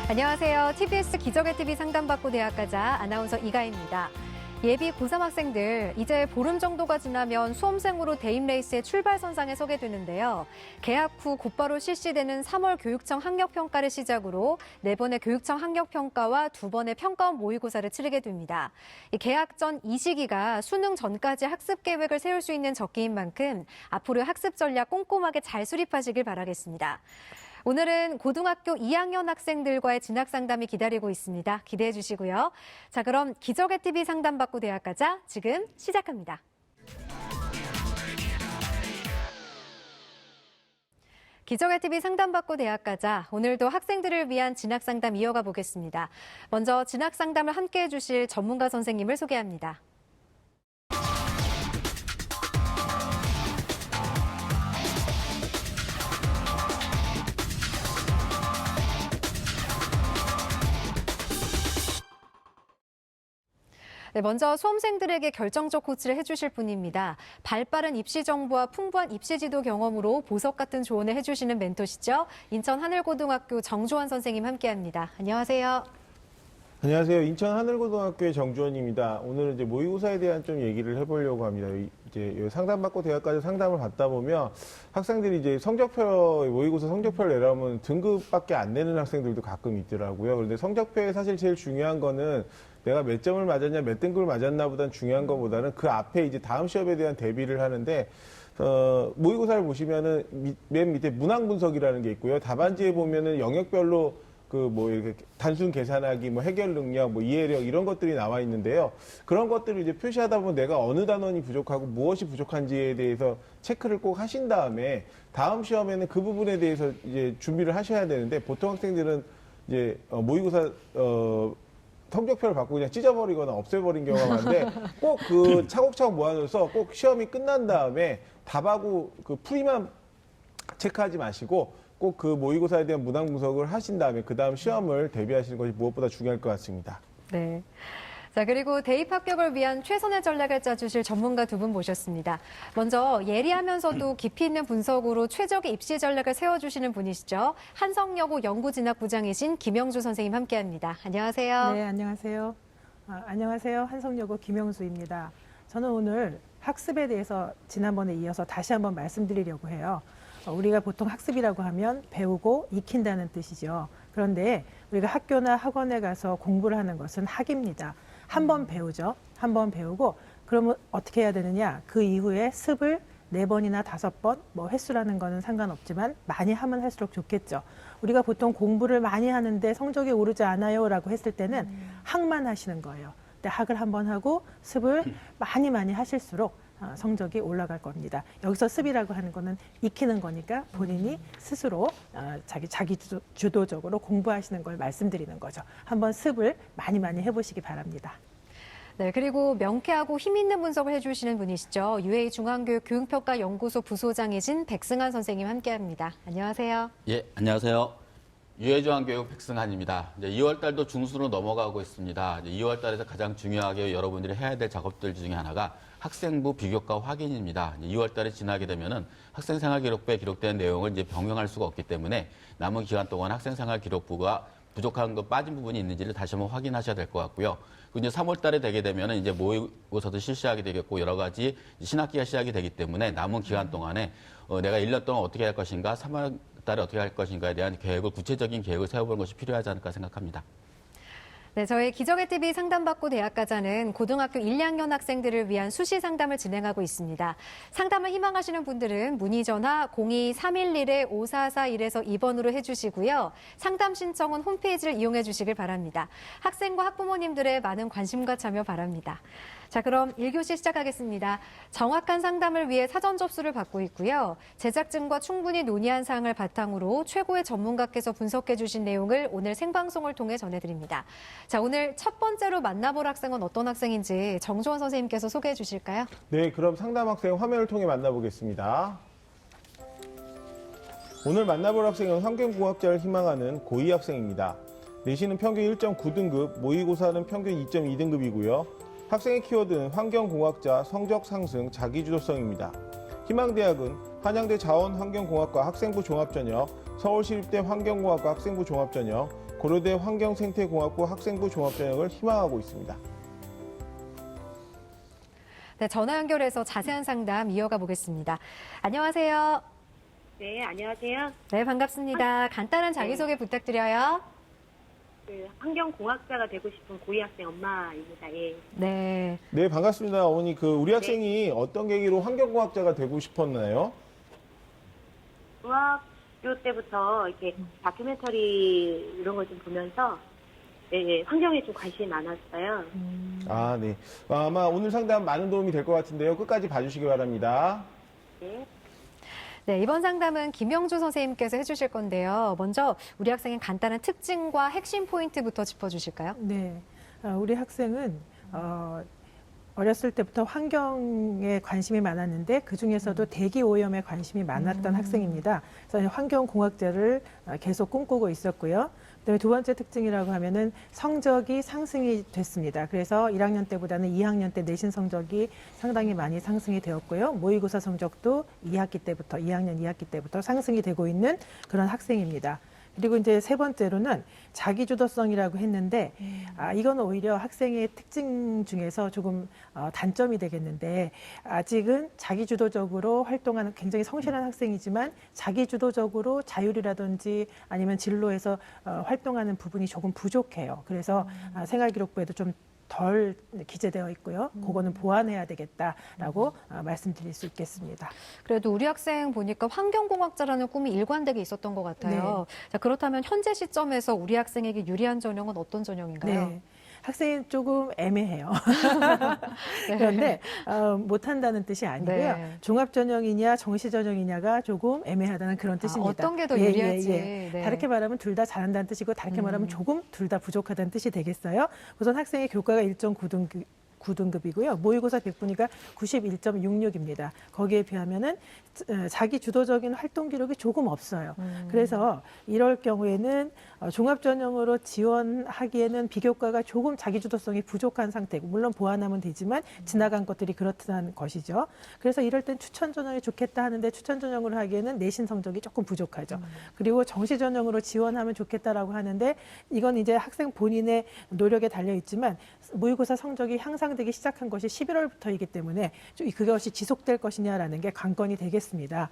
안녕하세요. TBS 기적의 TV 상담받고 대학가자 아나운서 이가희입니다. 예비 고3 학생들 이제 보름 정도가 지나면 수험생으로 대입 레이스의 출발선상에 서게 되는데요. 개학 후 곧바로 실시되는 3월 교육청 학력평가를 시작으로 4번의 교육청 학력평가와 2번의 평가원 모의고사를 치르게 됩니다. 개학 전 이 시기가 수능 전까지 학습 계획을 세울 수 있는 적기인 만큼 앞으로 학습 전략 꼼꼼하게 잘 수립하시길 바라겠습니다. 오늘은 고등학교 2학년 학생들과의 진학 상담이 기다리고 있습니다. 기대해 주시고요. 자, 그럼 기적의 TV 상담받고 대학가자 지금 시작합니다. 기적의 TV 상담받고 대학가자 오늘도 학생들을 위한 진학 상담 이어가 보겠습니다. 먼저 진학 상담을 함께 해주실 전문가 선생님을 소개합니다. 네, 먼저 수험생들에게 결정적 코치를 해주실 분입니다. 발빠른 입시 정보와 풍부한 입시 지도 경험으로 보석 같은 조언을 해주시는 멘토시죠. 인천 하늘고등학교 정주원 선생님 함께합니다. 안녕하세요. 안녕하세요. 인천 하늘고등학교의 정주원입니다. 오늘은 이제 모의고사에 대한 좀 얘기를 해보려고 합니다. 이제 상담받고 대학까지 상담을 받다 보면 학생들이 이제 모의고사 성적표를 내라면 등급밖에 안 내는 학생들도 가끔 있더라고요. 그런데 성적표에 사실 제일 중요한 거는 내가 몇 점을 맞았냐, 몇 등급을 맞았나 보다는 중요한 것보다는 그 앞에 이제 다음 시험에 대한 대비를 하는데, 모의고사를 보시면은 맨 밑에 문항 분석이라는 게 있고요. 답안지에 보면은 영역별로 이렇게 단순 계산하기, 해결 능력, 이해력 이런 것들이 나와 있는데요. 그런 것들을 이제 표시하다 보면 내가 어느 단원이 부족하고 무엇이 부족한지에 대해서 체크를 꼭 하신 다음에 다음 시험에는 그 부분에 대해서 이제 준비를 하셔야 되는데 보통 학생들은 이제 모의고사 성적표를 받고 그냥 찢어버리거나 없애버린 경우가 많은데 꼭 그 차곡차곡 모아놓아서 꼭 시험이 끝난 다음에 답하고 그 풀이만 체크하지 마시고 꼭 그 모의고사에 대한 문항 분석을 하신 다음에 그 다음 시험을 대비하시는 것이 무엇보다 중요할 것 같습니다. 네. 자, 그리고 대입 합격을 위한 최선의 전략을 짜주실 전문가 두 분 모셨습니다. 먼저 예리하면서도 깊이 있는 분석으로 최적의 입시 전략을 세워주시는 분이시죠. 한성여고 연구진학부장이신 김영주 선생님 함께합니다. 안녕하세요. 네, 안녕하세요. 안녕하세요. 한성여고 김영수입니다. 저는 오늘 학습에 대해서 지난번에 이어서 다시 한번 말씀드리려고 해요. 우리가 보통 학습이라고 하면 배우고 익힌다는 뜻이죠. 그런데 우리가 학교나 학원에 가서 공부를 하는 것은 학입니다. 한 번 배우죠. 한 번 배우고 그러면 어떻게 해야 되느냐. 그 이후에 습을 4번이나 5번, 횟수라는 거는 상관없지만 많이 하면 할수록 좋겠죠. 우리가 보통 공부를 많이 하는데 성적이 오르지 않아요 라고 했을 때는 학만 하시는 거예요. 근데 학을 한 번 하고 습을 많이 하실수록 성적이 올라갈 겁니다. 여기서 습이라고 하는 거는 익히는 거니까 본인이 스스로 자기 주도적으로 공부하시는 걸 말씀드리는 거죠. 한번 습을 많이 해보시기 바랍니다. 네, 그리고 명쾌하고 힘 있는 분석을 해주시는 분이시죠. UA 중앙교육 교육평가연구소 부소장이신 백승한 선생님 함께합니다. 안녕하세요. 예, 안녕하세요. 유해중앙교육 백승한입니다. 이제 2월 달도 중순으로 넘어가고 있습니다. 2월 달에서 가장 중요하게 여러분들이 해야 될 작업들 중에 하나가 학생부 비교과 확인입니다. 2월 달에 지나게 되면은 학생생활기록부에 기록된 내용을 이제 병행할 수가 없기 때문에 남은 기간 동안 학생생활기록부가 부족한 거 빠진 부분이 있는지를 다시 한번 확인하셔야 될 것 같고요. 그리고 이제 3월 달에 되게 되면은 이제 모의고사도 실시하게 되겠고 여러 가지 신학기가 시작이 되기 때문에 남은 기간 동안에 내가 1년 동안 어떻게 할 것인가, 3월 달에 어떻게 할 것인가에 대한 구체적인 계획을 세워보는 것이 필요하지 않을까 생각합니다. 네, 저희 기적의 TV 상담받고 대학가자는 고등학교 1, 2학년 학생들을 위한 수시 상담을 진행하고 있습니다. 상담을 희망하시는 분들은 문의 전화 02-311-5441에서 2번으로 해주시고요. 상담 신청은 홈페이지를 이용해 주시길 바랍니다. 학생과 학부모님들의 많은 관심과 참여 바랍니다. 자, 그럼 1교시 시작하겠습니다. 정확한 상담을 위해 사전 접수를 받고 있고요. 제작진과 충분히 논의한 사항을 바탕으로 최고의 전문가께서 분석해 주신 내용을 오늘 생방송을 통해 전해드립니다. 자, 오늘 첫 번째로 만나볼 학생은 어떤 학생인지 정주원 선생님께서 소개해 주실까요? 네, 그럼 상담 학생 화면을 통해 만나보겠습니다. 오늘 만나볼 학생은 환경공학자를 희망하는 고2 학생입니다. 내신은 평균 1.9등급, 모의고사는 평균 2.2등급이고요. 학생의 키워드는 환경공학자, 성적 상승, 자기주도성입니다. 희망대학은 한양대 자원환경공학과 학생부 종합전형, 서울시립대 환경공학과 학생부 종합전형, 고려대 환경생태공학부 학생부 종합전형을 희망하고 있습니다. 네, 전화 연결해서 자세한 상담 이어가 보겠습니다. 안녕하세요. 네, 안녕하세요. 네, 반갑습니다. 간단한 자기소개 부탁드려요. 환경공학자가 되고 싶은 고2 학생 엄마입니다. 예. 네. 네, 반갑습니다. 어머니, 우리 학생이 어떤 계기로 환경공학자가 되고 싶었나요? 중학교 때부터 이렇게 다큐멘터리 이런 걸 좀 보면서 예, 환경에 좀 관심이 많았어요. 아, 네. 아마 오늘 상담 많은 도움이 될 것 같은데요. 끝까지 봐주시기 바랍니다. 네. 네, 이번 상담은 김영주 선생님께서 해주실 건데요. 먼저 우리 학생의 간단한 특징과 핵심 포인트부터 짚어주실까요? 네, 우리 학생은 어렸을 때부터 환경에 관심이 많았는데 그 중에서도 대기 오염에 관심이 많았던 학생입니다. 그래서 환경공학자를 계속 꿈꾸고 있었고요. 그다음에 두 번째 특징이라고 하면은 성적이 상승이 됐습니다. 그래서 1학년 때보다는 2학년 때 내신 성적이 상당히 많이 상승이 되었고요. 모의고사 성적도 2학년 2학기 때부터 상승이 되고 있는 그런 학생입니다. 그리고 이제 세 번째로는 자기주도성이라고 했는데, 이건 오히려 학생의 특징 중에서 조금 단점이 되겠는데, 아직은 자기주도적으로 활동하는 굉장히 성실한 학생이지만 자기주도적으로 자율이라든지 아니면 진로에서 활동하는 부분이 조금 부족해요. 그래서 생활기록부에도 좀 덜 기재되어 있고요. 그거는 보완해야 되겠다라고 말씀드릴 수 있겠습니다. 그래도 우리 학생 보니까 환경공학자라는 꿈이 일관되게 있었던 것 같아요. 자, 그렇다면 현재 시점에서 우리 학생에게 유리한 전형은 어떤 전형인가요? 네. 학생이 조금 애매해요. 그런데 못한다는 뜻이 아니고요. 네. 종합전형이냐 정시전형이냐가 조금 애매하다는 그런 뜻입니다. 어떤 게 더 유리할지. 네. 다르게 말하면 둘 다 잘한다는 뜻이고 다르게 말하면 조금 둘 다 부족하다는 뜻이 되겠어요. 우선 학생의 교과가 9등급이고요. 모의고사 100분위가 91.66입니다. 거기에 비하면은 자기 주도적인 활동 기록이 조금 없어요. 그래서 이럴 경우에는 종합전형으로 지원하기에는 비교과가 조금 자기 주도성이 부족한 상태고, 물론 보완하면 되지만 지나간 것들이 그렇다는 것이죠. 그래서 이럴 땐 추천전형이 좋겠다 하는데 추천전형으로 하기에는 내신 성적이 조금 부족하죠. 그리고 정시전형으로 지원하면 좋겠다라고 하는데 이건 이제 학생 본인의 노력에 달려 있지만 모의고사 성적이 향상되기 시작한 것이 11월부터이기 때문에 그것이 지속될 것이냐라는 게 관건이 되겠습니다.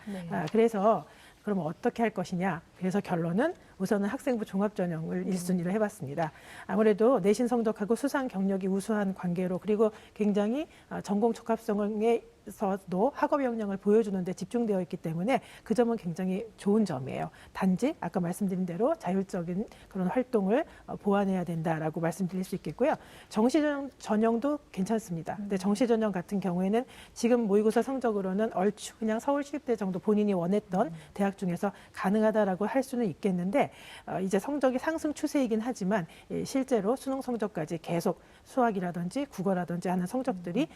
네. 그래서 그러면 어떻게 할 것이냐. 그래서 결론은 우선은 학생부 종합전형을 1순위로 해봤습니다. 아무래도 내신 성적하고 수상 경력이 우수한 관계로, 그리고 굉장히 전공 적합성에서도 학업 역량을 보여주는 데 집중되어 있기 때문에 그 점은 굉장히 좋은 점이에요. 단지 아까 말씀드린 대로 자율적인 그런 활동을 보완해야 된다라고 말씀드릴 수 있겠고요. 정시전형도 괜찮습니다. 근데 정시전형 같은 경우에는 지금 모의고사 성적으로는 얼추 그냥 서울시립대 정도 본인이 원했던 대학 중에서 가능하다라고 할 수는 있겠는데, 이제 성적이 상승 추세이긴 하지만 실제로 수능 성적까지 계속 수학이라든지 국어라든지 하는 성적들이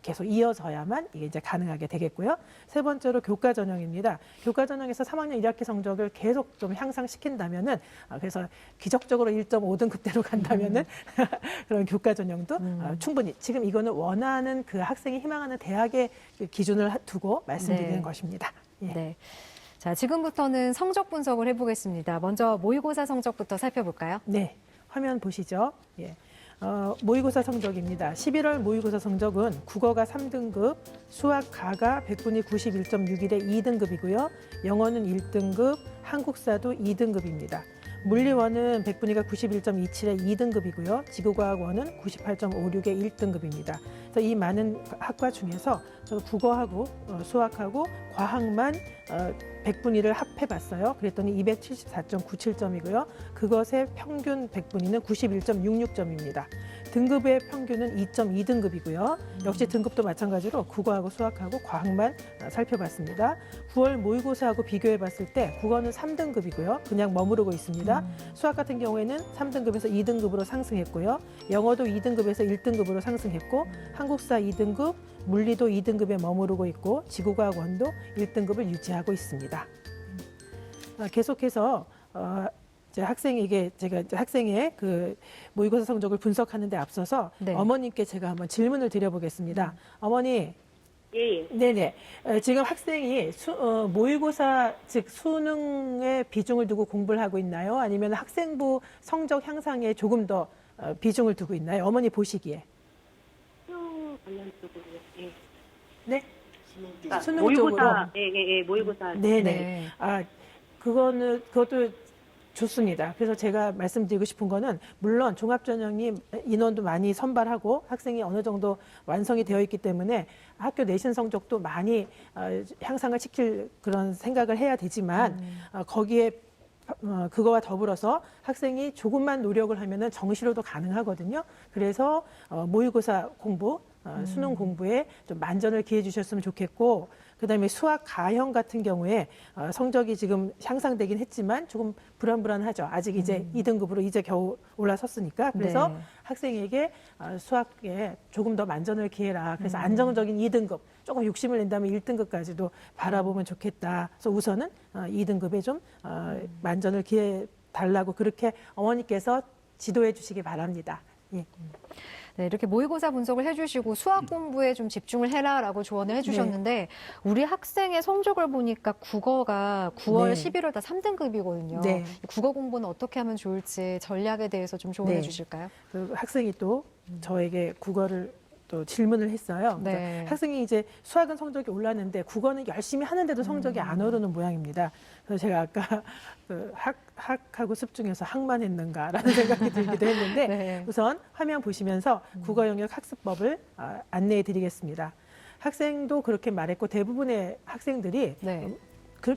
계속 이어져야만 이게 이제 가능하게 되겠고요. 세 번째로 교과 전형입니다. 교과 전형에서 3학년 1학기 성적을 계속 좀 향상시킨다면은, 그래서 기적적으로 1.5등급대로 간다면은 그런 교과 전형도 충분히, 지금 이거는 원하는 그 학생이 희망하는 대학의 기준을 두고 말씀드리는 네. 것입니다. 예. 네. 자, 지금부터는 성적 분석을 해보겠습니다. 먼저 모의고사 성적부터 살펴볼까요? 네, 화면 보시죠. 예. 모의고사 성적입니다. 11월 모의고사 성적은 국어가 3등급, 수학 가가 100분위 91.61의 2등급이고요. 영어는 1등급, 한국사도 2등급입니다. 물리원은 100분위가 91.27의 2등급이고요. 지구과학원은 98.56의 1등급입니다. 그래서 이 많은 학과 중에서 저는 국어하고 수학하고 과학만 100분위를 합해봤어요. 그랬더니 274.97점이고요. 그것의 평균 100분위는 91.66점입니다. 등급의 평균은 2.2등급이고요. 역시 등급도 마찬가지로 국어하고 수학하고 과학만 살펴봤습니다. 9월 모의고사하고 비교해봤을 때 국어는 3등급이고요. 그냥 머무르고 있습니다. 수학 같은 경우에는 3등급에서 2등급으로 상승했고요. 영어도 2등급에서 1등급으로 상승했고, 한국사 2등급, 물리도 2등급에 머무르고 있고, 지구과학원도 1등급을 유지하고 있습니다. 계속해서 학생에게 제가 학생의 그 모의고사 성적을 분석하는 데 앞서서 네. 어머님께 제가 한번 질문을 드려보겠습니다. 어머니, 예, 예. 네네. 지금 학생이 모의고사 즉 수능에 비중을 두고 공부를 하고 있나요? 아니면 학생부 성적 향상에 조금 더 비중을 두고 있나요? 어머니 보시기에. 수능 관련 쪽으로, 예. 네. 그러니까 수능 모의고사, 쪽으로. 예, 모의고사. 네네. 네. 그것도 좋습니다. 그래서 제가 말씀드리고 싶은 거는 물론 종합전형이 인원도 많이 선발하고 학생이 어느 정도 완성이 되어 있기 때문에 학교 내신 성적도 많이 향상을 시킬 그런 생각을 해야 되지만 거기에 그거와 더불어서 학생이 조금만 노력을 하면은 정시로도 가능하거든요. 그래서 모의고사 공부, 수능 공부에 좀 만전을 기해 주셨으면 좋겠고, 그다음에 수학 가형 같은 경우에 성적이 지금 향상되긴 했지만 조금 불안불안하죠. 아직 이제 2등급으로 이제 겨우 올라섰으니까. 그래서 네. 학생에게 수학에 조금 더 만전을 기해라. 그래서 안정적인 2등급, 조금 욕심을 낸다면 1등급까지도 바라보면 좋겠다. 그래서 우선은 2등급에 좀 만전을 기해 달라고 그렇게 어머니께서 지도해 주시기 바랍니다. 예. 네, 이렇게 모의고사 분석을 해주시고 수학 공부에 좀 집중을 해라라고 조언을 해주셨는데 우리 학생의 성적을 보니까 국어가 9월, 네. 11월 다 3등급이거든요. 네. 국어 공부는 어떻게 하면 좋을지 전략에 대해서 좀 조언해 네. 주실까요? 그 학생이 또 저에게 국어를 또 질문을 했어요. 네. 그러니까 학생이 이제 수학은 성적이 올랐는데 국어는 열심히 하는데도 성적이 안 오르는 모양입니다. 그래서 제가 아까 그 학하고 습 중에서 학만 했는가라는 생각이 들기도 했는데 네. 우선 화면 보시면서 국어 영역 학습법을 안내해 드리겠습니다. 학생도 그렇게 말했고 대부분의 학생들이 네.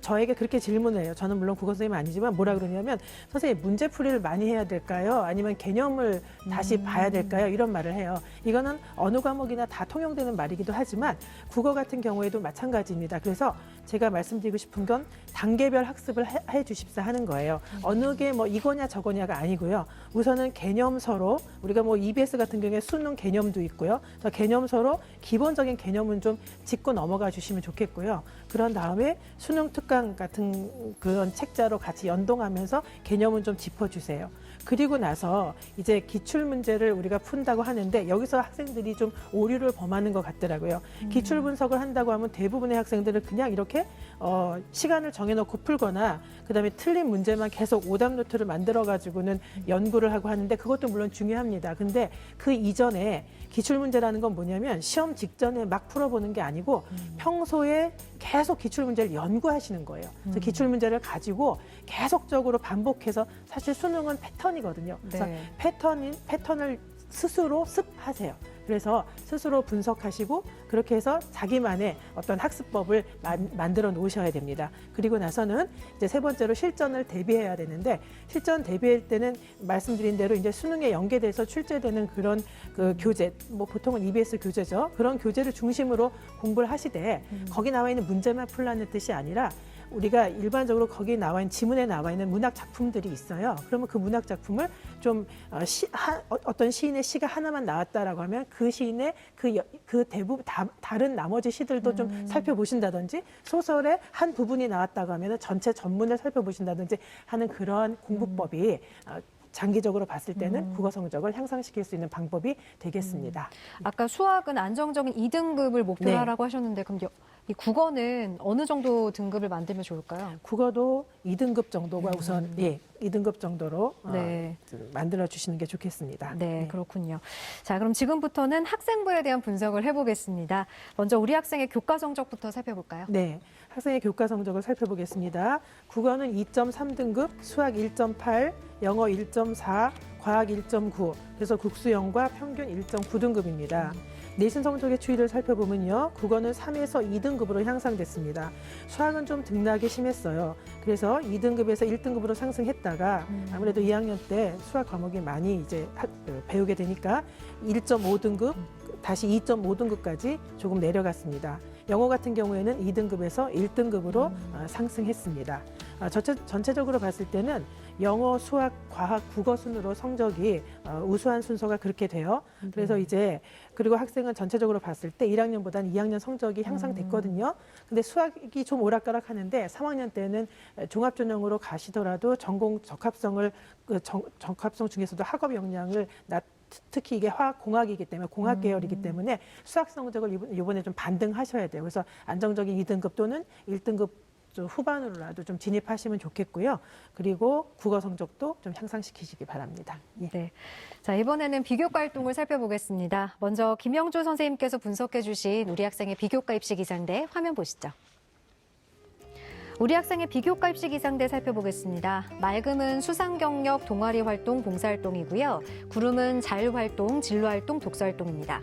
저에게 그렇게 질문을 해요. 저는 물론 국어 선생님 아니지만 뭐라 그러냐면 선생님 문제풀이를 많이 해야 될까요? 아니면 개념을 다시 봐야 될까요? 이런 말을 해요. 이거는 어느 과목이나 다 통용되는 말이기도 하지만 국어 같은 경우에도 마찬가지입니다. 그래서 제가 말씀드리고 싶은 건 단계별 학습을 해 주십사 하는 거예요. 어느 게 뭐 이거냐 저거냐가 아니고요. 우선은 개념서로 우리가 뭐 EBS 같은 경우에 수능 개념도 있고요. 저 개념서로 기본적인 개념은 좀 짚고 넘어가 주시면 좋겠고요. 그런 다음에 수능 특강 같은 그런 책자로 같이 연동하면서 개념은 좀 짚어주세요. 그리고 나서 이제 기출 문제를 우리가 푼다고 하는데 여기서 학생들이 좀 오류를 범하는 것 같더라고요. 기출 분석을 한다고 하면 대부분의 학생들은 그냥 이렇게 시간을 정해놓고 풀거나 그다음에 틀린 문제만 계속 오답 노트를 만들어 가지고는 연구를 하고 하는데 그것도 물론 중요합니다. 근데 그 이전에 기출 문제라는 건 뭐냐면 시험 직전에 막 풀어보는 게 아니고 평소에 계속 기출 문제를 연구하시는 거예요. 그래서 기출 문제를 가지고 계속적으로 반복해서 사실 수능은 패턴이거든요. 그래서 네. 패턴을 스스로 습하세요. 그래서 스스로 분석하시고 그렇게 해서 자기만의 어떤 학습법을 만들어 놓으셔야 됩니다. 그리고 나서는 이제 세 번째로 실전을 대비해야 되는데 실전 대비할 때는 말씀드린 대로 이제 수능에 연계돼서 출제되는 그런 그 교재, 뭐 보통은 EBS 교재죠. 그런 교재를 중심으로 공부를 하시되 거기 나와 있는 문제만 풀라는 뜻이 아니라 우리가 일반적으로 거기 나와 있는 지문에 나와 있는 문학 작품들이 있어요. 그러면 그 문학 작품을 좀 어떤 시인의 시가 하나만 나왔다라고 하면 그 시인의 그 대부분 다른 나머지 시들도 좀 살펴보신다든지 소설의 한 부분이 나왔다고 하면 전체 전문을 살펴보신다든지 하는 그런 공부법이 장기적으로 봤을 때는 국어 성적을 향상시킬 수 있는 방법이 되겠습니다. 아까 수학은 안정적인 2등급을 목표로 네. 하라고 하셨는데 그럼 이 국어는 어느 정도 등급을 만들면 좋을까요? 국어도 2등급 정도가 우선 2등급 정도로 네. 만들어 주시는 게 좋겠습니다. 네, 그렇군요. 자, 그럼 지금부터는 학생부에 대한 분석을 해보겠습니다. 먼저 우리 학생의 교과 성적부터 살펴볼까요? 네, 학생의 교과 성적을 살펴보겠습니다. 국어는 2.3등급, 수학 1.8, 영어 1.4, 과학 1.9, 그래서 국수영과 평균 1.9등급입니다. 내신 성적의 추이를 살펴보면요. 국어는 3에서 2등급으로 향상됐습니다. 수학은 좀 등락이 심했어요. 그래서 2등급에서 1등급으로 상승했다가 아무래도 2학년 때 수학 과목이 많이 이제 배우게 되니까 1.5등급, 다시 2.5등급까지 조금 내려갔습니다. 영어 같은 경우에는 2등급에서 1등급으로 상승했습니다. 전체적으로 봤을 때는 영어, 수학, 과학, 국어 순으로 성적이 우수한 순서가 그렇게 돼요. 그래서 이제 그리고 학생은 전체적으로 봤을 때 1학년보다는 2학년 성적이 향상됐거든요. 근데 수학이 좀 오락가락하는데 3학년 때는 종합전형으로 가시더라도 전공 적합성을 적합성 중에서도 학업 역량을 특히 이게 화학공학이기 때문에 공학 계열이기 때문에 수학 성적을 이번에 좀 반등하셔야 돼요. 그래서 안정적인 2등급 또는 1등급 좀 후반으로라도 좀 진입하시면 좋겠고요. 그리고 국어 성적도 좀 향상시키시기 바랍니다. 예. 네. 자, 이번에는 비교과 활동을 살펴보겠습니다. 먼저 김영조 선생님께서 분석해 주신 우리 학생의 비교과 입시 기상대 화면 보시죠. 우리 학생의 비교과 입시 기상대 살펴보겠습니다. 맑음은 수상 경력, 동아리 활동, 봉사 활동이고요. 구름은 자율 활동, 진로 활동, 독서 활동입니다.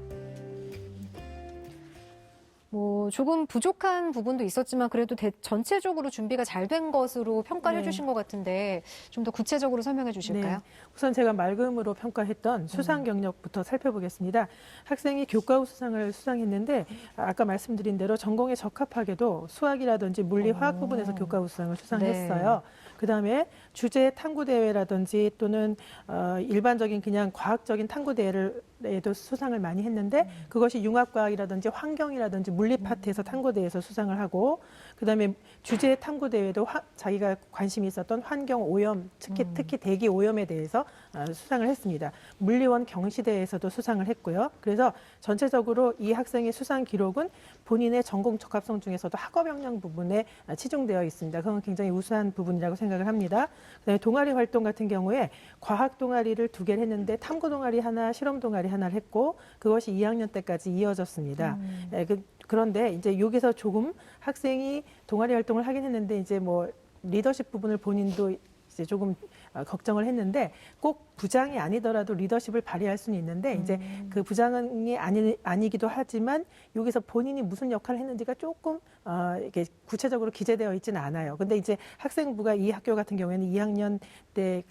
조금 부족한 부분도 있었지만 그래도 전체적으로 준비가 잘 된 것으로 평가를 네. 해주신 것 같은데 좀 더 구체적으로 설명해 주실까요? 네. 우선 제가 맑음으로 평가했던 수상 경력부터 살펴보겠습니다. 학생이 교과후 수상을 수상했는데 아까 말씀드린 대로 전공에 적합하게도 수학이라든지 물리, 화학 부분에서 교과후 수상을 수상했어요. 그다음에 주제 탐구 대회라든지 또는 일반적인 그냥 과학적인 탐구 대회에도 수상을 많이 했는데 그것이 융합과학이라든지 환경이라든지 물리 파트에서 탐구 대회에서 수상을 하고 그다음에 주제 탐구 대회도 자기가 관심이 있었던 환경 오염 특히 대기 오염에 대해서 수상을 했습니다. 물리원 경시대회에서도 수상을 했고요. 그래서 전체적으로 이 학생의 수상 기록은 본인의 전공 적합성 중에서도 학업 역량 부분에 치중되어 있습니다. 그건 굉장히 우수한 부분이라고 생각을 합니다. 그다음에 동아리 활동 같은 경우에 과학 동아리를 2개를 했는데 탐구 동아리 하나, 실험 동아리 하나를 했고 그것이 2학년 때까지 이어졌습니다. 그런데 이제 여기서 조금 학생이 동아리 활동을 하긴 했는데 이제 뭐 리더십 부분을 본인도 이제 조금 걱정을 했는데 꼭 부장이 아니더라도 리더십을 발휘할 수는 있는데 이제 그 부장이 아니기도 하지만 여기서 본인이 무슨 역할을 했는지가 조금 이게 구체적으로 기재되어 있지는 않아요. 근데 이제 학생부가 이 학교 같은 경우에는 2학년 때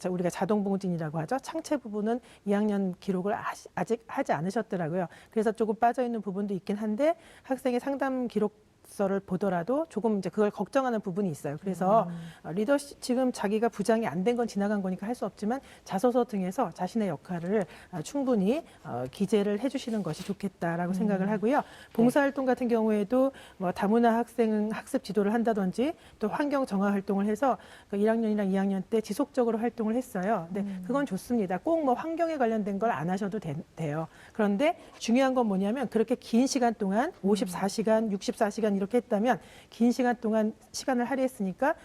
우리가 자동봉진이라고 하죠. 창체 부분은 2학년 기록을 아직 하지 않으셨더라고요. 그래서 조금 빠져있는 부분도 있긴 한데 학생의 상담 기록서를 보더라도 조금 이제 그걸 걱정하는 부분이 있어요. 그래서 리더십 지금 자기가 부장이 안 된 건 지나간 거니까 할 수 없지만 자소서 등에서 자신의 역할을 충분히 기재를 해주시는 것이 좋겠다라고 생각을 하고요. 봉사활동 같은 경우에도 뭐 다문화 학생 학습 지도를 한다든지 또 환경 정화 활동을 해서 1학년이랑 2학년 때 지속적으로 활동을 했어요. 근데 그건 좋습니다. 꼭 뭐 환경에 관련된 걸 안 하셔도 돼요. 그런데 중요한 건 뭐냐면 그렇게 긴 시간 동안 54시간, 64시간 이렇게 했다면 긴 시간 동안 시간을 할애했으니까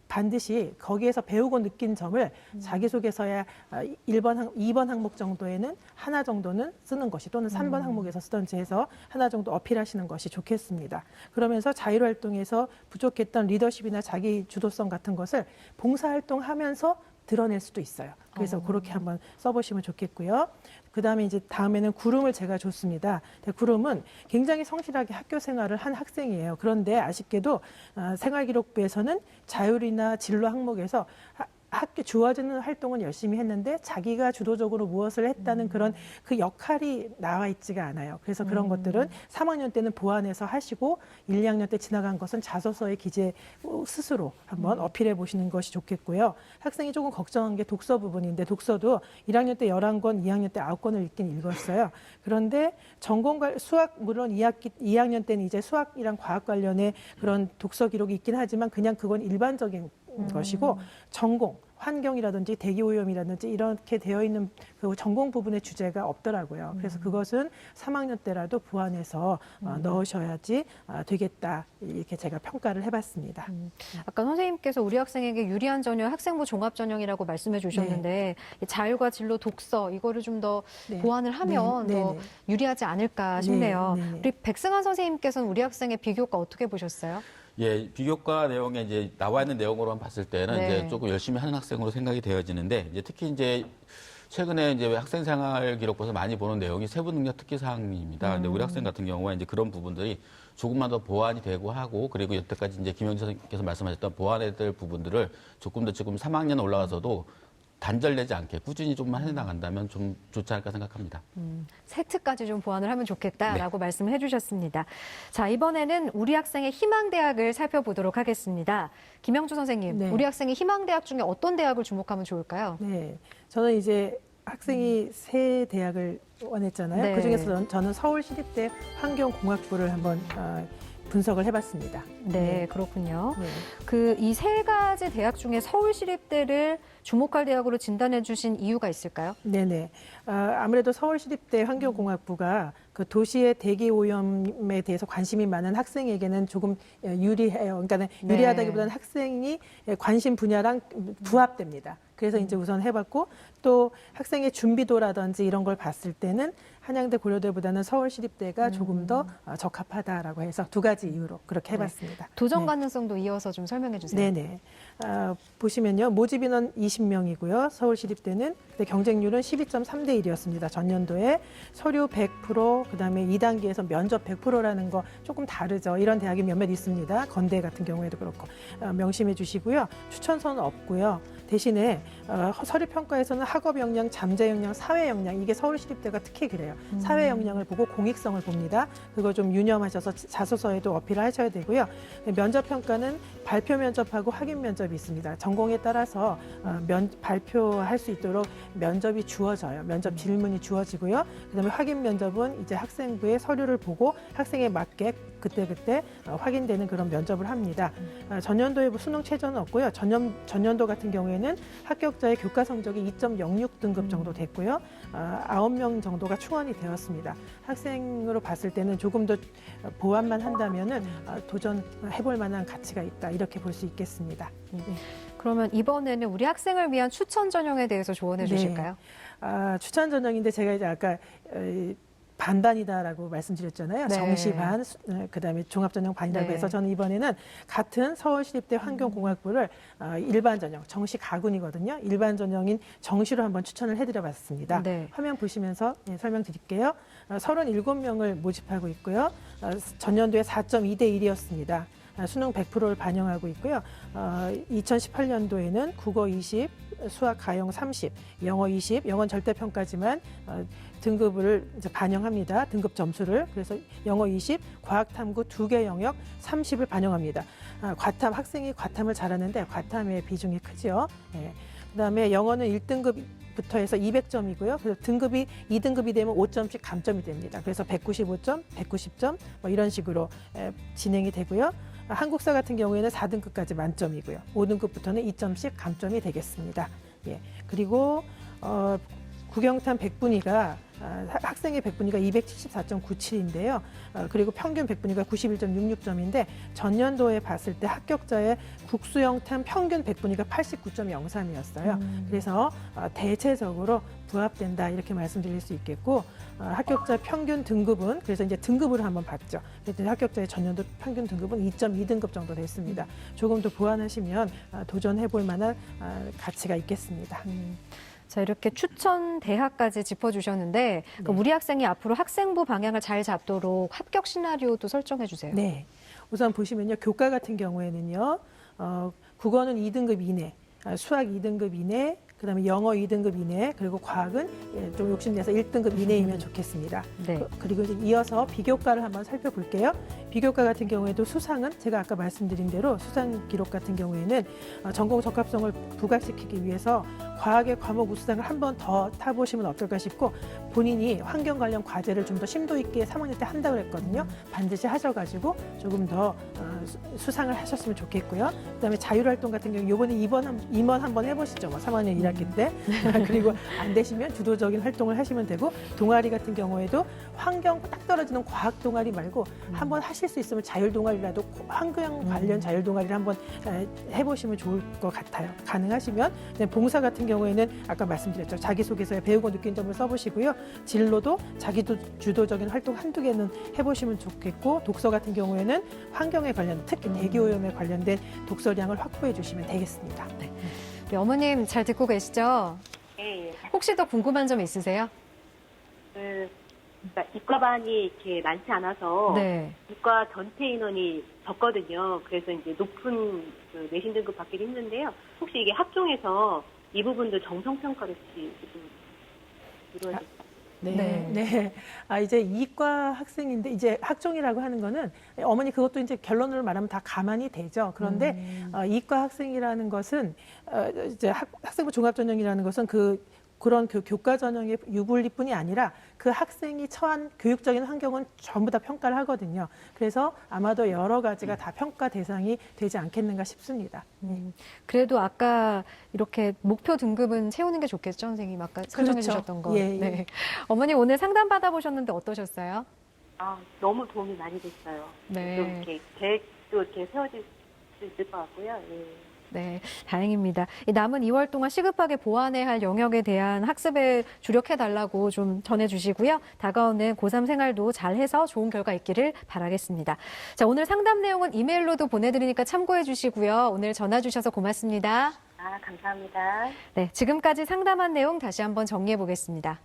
반드시 거기에서 배우고 느낀 점을 자기소개서에 2번 항목 정도에는 하나 정도는 쓰는 것이 또는 3번 항목에서 쓰던지 해서 하나 정도 어필하시는 것이 좋겠습니다. 그러면서 자율활동에서 부족했던 리더십이나 자기 주도성 같은 것을 봉사활동하면서 드러낼 수도 있어요. 그래서 그렇게 한번 써보시면 좋겠고요. 그다음에 이제 다음에는 구름을 제가 줬습니다. 구름은 굉장히 성실하게 학교 생활을 한 학생이에요. 그런데 아쉽게도 생활기록부에서는 자율이나 진로 항목에서 학교 주어지는 활동은 열심히 했는데 자기가 주도적으로 무엇을 했다는 그런 그 역할이 나와 있지가 않아요. 그래서 그런 것들은 3학년 때는 보완해서 하시고 1, 2학년 때 지나간 것은 자소서에 기재 스스로 한번 어필해 보시는 것이 좋겠고요. 학생이 조금 걱정한 게 독서 부분인데 독서도 1학년 때 11권, 2학년 때 9권을 읽긴 읽었어요. 그런데 전공 수학 물론 2학년 때는 이제 수학이랑 과학 관련의 그런 독서 기록이 있긴 하지만 그냥 그건 일반적인 것이고 전공 환경이라든지 대기오염이라든지 이렇게 되어 있는 그 전공 부분의 주제가 없더라고요. 그래서 그것은 3학년 때라도 보완해서 넣으셔야지 되겠다. 이렇게 제가 평가를 해봤습니다. 아까 선생님께서 우리 학생에게 유리한 전형, 학생부 종합 전형이라고 말씀해 주셨는데 자율과 진로, 독서 이거를 좀 더 보완을 하면 더 유리하지 않을까 싶네요. 우리 백승환 선생님께서는 우리 학생의 비교과 어떻게 보셨어요? 예, 비교과 내용에 이제 나와 있는 내용으로만 봤을 때는 이제 조금 열심히 하는 학생으로 생각이 되어지는데 이제 특히 이제 최근에 이제 학생 생활 기록부에서 많이 보는 내용이 세부 능력 특기 사항입니다. 근데 우리 학생 같은 경우에 이제 그런 부분들이 조금만 더 보완이 되고 하고 그리고 여태까지 이제 김영지 선생님께서 말씀하셨던 보완해야 될 부분들을 조금 더 지금 3학년 올라가서도 단절되지 않게 꾸준히 좀만 해나간다면 좀 좋지 않을까 생각합니다. 세트까지 좀 보완을 하면 좋겠다라고 말씀을 해주셨습니다. 자, 이번에는 우리 학생의 희망대학을 살펴보도록 하겠습니다. 김영주 선생님, 우리 학생의 희망대학 중에 어떤 대학을 주목하면 좋을까요? 네, 저는 이제 학생이 세 대학을 원했잖아요. 그중에서 저는 서울시립대 환경공학부를 한번 분석을 해봤습니다. 네, 그렇군요. 네. 이 세 가지 대학 중에 서울시립대를 주목할 대학으로 진단해 주신 이유가 있을까요? 네네. 아무래도 서울시립대 환경공학부가 그 도시의 대기 오염에 대해서 관심이 많은 학생에게는 조금 유리해요. 그러니까 네. 유리하다기보다는 학생이 관심 분야랑 부합됩니다. 그래서 이제 우선 해봤고 또 학생의 준비도라든지 이런 걸 봤을 때는 한양대 고려대보다는 서울시립대가 조금 더 적합하다라고 해서 두 가지 이유로 그렇게 해봤습니다. 도전 네. 가능성도 이어서 좀 설명해 주세요. 네네. 보시면요. 모집 인원 20명이고요. 서울시립대는 근데 경쟁률은 12.3대 1이었습니다. 전년도에 서류 100%, 그다음에 2단계에서 면접 100%라는 거 조금 다르죠. 이런 대학이 몇몇 있습니다. 건대 같은 경우에도 그렇고 명심해 주시고요. 추천서는 없고요. 대신에 서류 평가에서는 학업 역량, 잠재 역량, 사회 역량 이게 서울시립대가 특히 그래요. 사회 역량을 보고 공익성을 봅니다. 그거 좀 유념하셔서 자소서에도 어필을 하셔야 되고요. 면접 평가는 발표 면접하고 확인 면접이 있습니다. 전공에 따라서 발표할 수 있도록 면접이 주어져요. 면접 질문이 주어지고요. 그다음에 확인 면접은 이제 학생부의 서류를 보고 학생에 맞게 그때 확인되는 그런 면접을 합니다. 전년도에 수능 최저는 없고요. 전년도 같은 경우에는 합격자의 교과 성적이 2.06 등급 정도 됐고요. 9명 정도가 충원이 되었습니다. 학생으로 봤을 때는 조금 더 보완만 한다면은 도전해볼 만한 가치가 있다. 이렇게 볼 수 있겠습니다. 그러면 이번에는 우리 학생을 위한 추천 전형에 대해서 조언해 주실까요? 추천 전형인데 제가 이제 아까 반반이다라고 말씀드렸잖아요. 네. 정시 반, 그다음에 종합 전형 반이라고 네. 해서 저는 이번에는 같은 서울시립대 환경공학부를 일반 전형, 정시 가군이거든요. 일반 전형인 정시로 한번 추천을 해드려봤습니다. 네. 화면 보시면서 설명드릴게요. 37명을 모집하고 있고요. 전년도에 4.2대 1이었습니다. 수능 100%를 반영하고 있고요. 2018년도에는 국어 20, 수학 가영 30, 영어 20, 영어는 절대평가지만 등급을 이제 반영합니다. 등급 점수를. 그래서 영어 20, 과학 탐구 2개 영역 30을 반영합니다. 학생이 과탐을 잘하는데 과탐의 비중이 크죠. 예. 그다음에 영어는 1등급부터 해서 200점이고요. 그래서 등급이 2등급이 되면 5점씩 감점이 됩니다. 그래서 195점, 190점 뭐 이런 식으로 진행이 되고요. 한국사 같은 경우에는 4등급까지 만점이고요. 5등급부터는 2점씩 감점이 되겠습니다. 예. 그리고 국영탐 100분위가 학생의 100분위가 274.97인데요. 그리고 평균 100분위가 91.66점인데 전년도에 봤을 때 합격자의 국수영탐 평균 100분위가 89.03이었어요. 그래서 대체적으로 부합된다 이렇게 말씀드릴 수 있겠고 합격자 평균 등급은 그래서 이제 등급으로 한번 봤죠. 그랬더니 합격자의 전년도 평균 등급은 2.2등급 정도 됐습니다. 조금 더 보완하시면 도전해볼 만한 가치가 있겠습니다. 자, 이렇게 추천 대학까지 짚어주셨는데 우리 학생이 앞으로 학생부 방향을 잘 잡도록 합격 시나리오도 설정해 주세요. 네. 우선 보시면요. 교과 같은 경우에는요. 국어는 2등급 이내, 수학 2등급 이내, 그다음에 영어 2등급 이내, 그리고 과학은 좀 욕심내서 1등급 이내이면 좋겠습니다. 네. 그리고 이제 이어서 비교과를 한번 살펴볼게요. 비교과 같은 경우에도 수상은 제가 아까 말씀드린 대로 수상 기록 같은 경우에는 전공 적합성을 부각시키기 위해서 과학의 과목 우수상을 한 번 더 타보시면 어떨까 싶고 본인이 환경 관련 과제를 좀 더 심도 있게 3학년 때 한다고 했거든요. 반드시 하셔가지고 조금 더 수상을 하셨으면 좋겠고요. 그다음에 자율활동 같은 경우 이번에 임원 한번 해보시죠. 뭐 3학년 1학기 때. 그리고 안 되시면 주도적인 활동을 하시면 되고 동아리 같은 경우에도 환경 딱 떨어지는 과학 동아리 말고 한번 하실 수 있으면 자율 동아리라도 환경 관련 자율 동아리를 한번 해보시면 좋을 것 같아요. 가능하시면 봉사 같은 경우에는 아까 말씀드렸죠. 자기소개서에 배우고 느낀 점을 써보시고요. 진로도 자기도 주도적인 활동 한두 개는 해보시면 좋겠고 독서 같은 경우에는 환경에 관련 특히 대기오염에 관련된 독서량을 확보해 주시면 되겠습니다. 네. 우리 어머님 잘 듣고 계시죠? 예, 예. 혹시 더 궁금한 점 있으세요? 그러니까 이과반이 이렇게 많지 않아서 네. 이과 전체 인원이 적거든요. 그래서 이제 높은 그 내신 등급 받기도 힘든데요. 혹시 이게 학종에서 이 부분도 정성평가로 혹시 이루어질까요? 네. 이제 이과 학생인데 이제 학종이라고 하는 거는 어머니 그것도 이제 결론을 말하면 다 가만히 되죠. 그런데 이과 학생이라는 것은 이제 학생부 종합전형이라는 것은 그 그런 교과 전형의 유불리뿐이 아니라 그 학생이 처한 교육적인 환경은 전부 다 평가를 하거든요. 그래서 아마도 여러 가지가 다 평가 대상이 되지 않겠는가 싶습니다. 그래도 아까 이렇게 목표 등급은 채우는 게 좋겠죠, 선생님? 아까 설명해 그렇죠. 주셨던 거. 예, 예. 네. 어머니 오늘 상담 받아보셨는데 어떠셨어요? 아, 너무 도움이 많이 됐어요. 네. 또 이렇게 계획도 이렇게 세워질 수 있을 것 같고요. 예. 네, 다행입니다. 이 남은 2월 동안 시급하게 보완해야 할 영역에 대한 학습에 주력해달라고 좀 전해주시고요. 다가오는 고3 생활도 잘해서 좋은 결과 있기를 바라겠습니다. 자, 오늘 상담 내용은 이메일로도 보내드리니까 참고해 주시고요. 오늘 전화 주셔서 고맙습니다. 아, 감사합니다. 네, 지금까지 상담한 내용 다시 한번 정리해 보겠습니다.